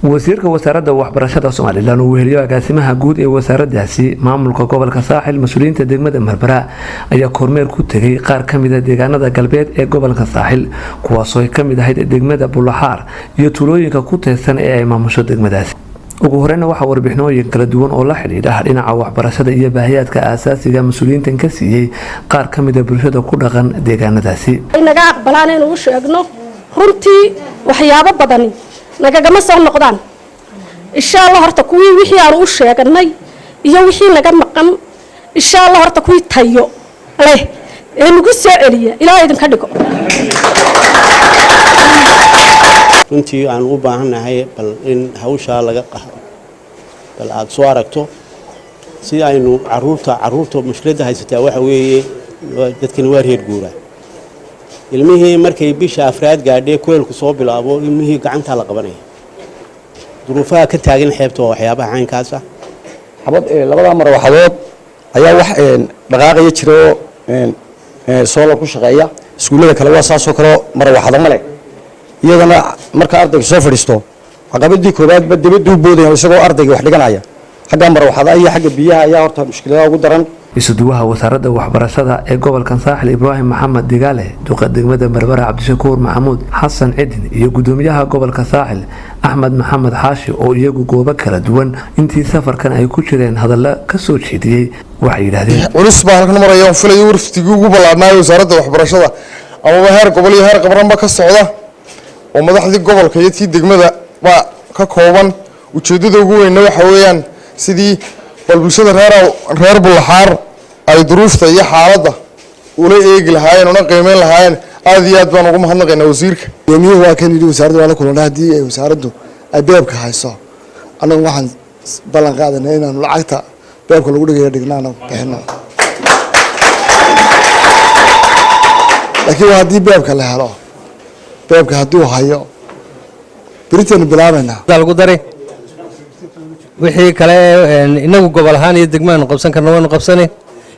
wasiirka wasaaradda waxbarashada Soomaaliland uu weheliyo agaasimaha guud ee wasaaraddaasi maamulka gobolka Saaxil mas'uuliyiinta degmada Marbara ayaa kormeer ku tagay qaar kamid ah deegaanada galbeed ee gobolka Saaxil kuwaas oo ka mid ahayd degmada Bulaxaar iyo tuulooyinka ku teesan ee ay maamusho degmadaasi. ugu horeyna waxa warbixinooyin kala duwan oo la xiriira dhinaca waxbarashada iyo baahiyaadka aasaasiga mas'uuliyiintan ka siiyay qaar kamid ah bulshada ku dhaqan deegaanadaasi. inaga aqbalaan inuu sheegno runtii waxyaabo badan nagagama soo noqdaan insha Allah horta kuwii wixii aan u sheegnay iyo wixii naga maqan insha Allah horta kuwii tayo leh ee nagu soo celiya ilaahay idin ka dhigo runtii aan u baahanahay bal in hawsha laga qaado bal aad soo aragto si aynu caruurta mushkilada haysata waxa weeye dadkan waa reer guura ilmihii markay bisha afraad gaadhay kuleelku soo bilaabo ilmihii gacanta la qabanay duruufaha ka taagan xeebta waxyaabaha caynkaas ah xabad labada mar waxadood ayaa wax dhaqaaqaya jiro soo ku shaqeeya iskuulada kale waa saasoo kale mar waxado male iyadana marka ardayga soo fadhiisto caqabadii koobaad dibadda u boodaya isagoo ardayga wax dhiganaya xagga mar waxada iyo xagga biyaha ayaa horta mushkilada ugu daran isuduwaha wasaaradda waxbarashada ee gobolka Saaxil Ibrahim Maxamed Digaale duqa degmada Marbara Cabdishakuur Maxamuud Xasan Cidin iyo gudoomiyaha gobolka Saaxil Axmed Maxamed Xaashi oo iyagu goobo kala duwan intii safarkan ay ku jireen hadalla ka soo jeediyay waxay yiraahdeen culus baa halkan maraya filayo warftigu ugu balaadnaay wasaaradda waxbarashada ama heer gobol iyo heer qaranba ka socda oo madaxdii gobolka iyo tii degmada waa ka kooban ujeedada ugu weyn waxa weeyaan sidii bulshada reer Bulaxaar ay duruufta iyo xaaladda ula eegi lahaayeen una qiimeyn lahaayeen aad iyo aad baan ugu mahadnaqaynaa wasiirka yoomiyo waa kan yidhi wasaaradda waa la kulannaa haddii ay wasaaraddu ay beebka hayso annagu waxaan ballan qaadanay inaanu lacagta beebka lagu dhignaana bixino laakiin haddii beebka la helo beebka hadduu hayo biritaan bilaabaynaa lagu daray wixii kale inagu gobol ahaan iyo degmada qabsan karno waan qabsanay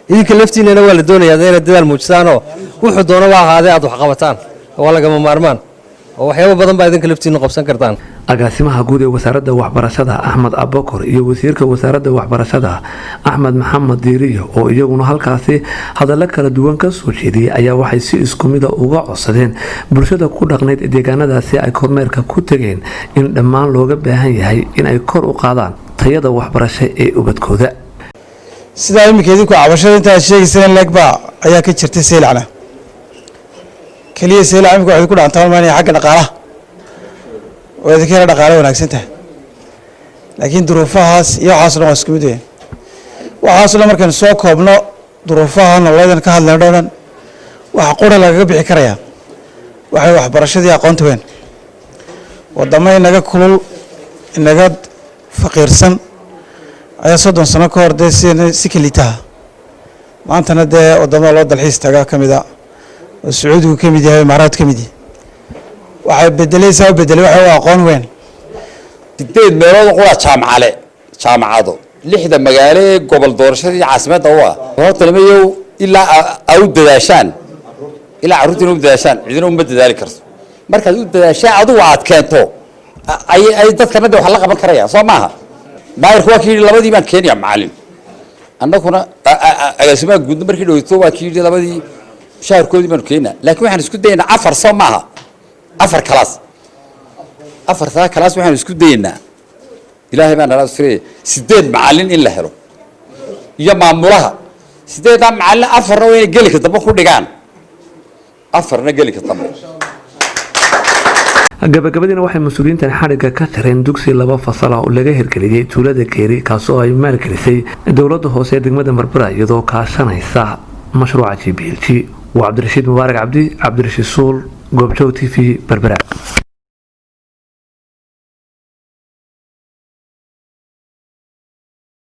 idinka laftiinana waa la doonayaa inay dadaal muujisaan oo wuxuu doono waa ahaade aad wax qabataan oo laga maarmaan oo waxyaabo badan baa idinka laftiina qabsan kartaan agaasimaha guud ee wasaaradda waxbarashada Axmed Abakar iyo wasiirka wasaaradda waxbarashada Axmed Maxamed Diiriyo oo iyaguna halkaasi hadallo kala duwan ka soo jeediyay ayaa waxay si isku mid ah uga codsadeen bulshada ku dhaqneed deegaanadaasi ay kormeerka ku tageen in dhammaan looga baahan yahay in ay kor u qaadaan tayada waxbarasho ee ubadkooda sida imikeedii ku cabashada inta sheegayseen lagba ayaa ka jirtay seelacna kaliya seelac imika waxay ku dhaantaan maana xagga dhaqaalaha oo idinka dhaqaale wanaagsan tahay laakiin duruufahaas iyo waxaas dhan waa isku mid weyn waxaas dhan markaan soo koobno duruufaha nololeedan ka hadlayno dhan waxa qora laga bixi karaya waxay waxbarashadii aqoonta weyn wadamo inaga kulul inaga faqiirsan ayaa 30 sano ka hor si kaliitaha maantana dee wadamo loo dalxiis tagaa kamid ah oo Sacuudigu kamid yahay Imaaraadka kamid yahay waxay bedelaysaa waxa aqoon weyn dibad meelood qura jaamacado lixda magaalo ee gobol doorashadii caasimadda horta nimayow ilaa ay u dadaashaan ilaa caruurtina u dadaashaan cidina uma dadaali karto markaad u dadaashaa adigu aad keento ay dadkana wax la qaban karaya soo maaha baayirku waa kii labadii baan Kenya macallin annaguna agaasimaha guud markii dhaweyto waa kii labadii shaarkoodii baan Kenya laakiin waxaan isku daynaa afar soo maaha afar kalaas waxaan isku daynaa ilaahay baan nala firay 8 macallin in la helo iyo maamulaha 8 macallin afarna way gali ka daba ku dhigaan afarna gali ka daba gabagabadina waxay mas'uuliyiintan xariga ka tireen dugsi 2 fasal oo laga hirgeliyay tuulada Keeri kaasoo ay maalgelisay dawladda hoose ee degmada Marbara iyadoo kaashanaysa mashruuca GBLG وعبد الرشيد مبارك عبدي عبد الرشيد سول قبجو TV بربرة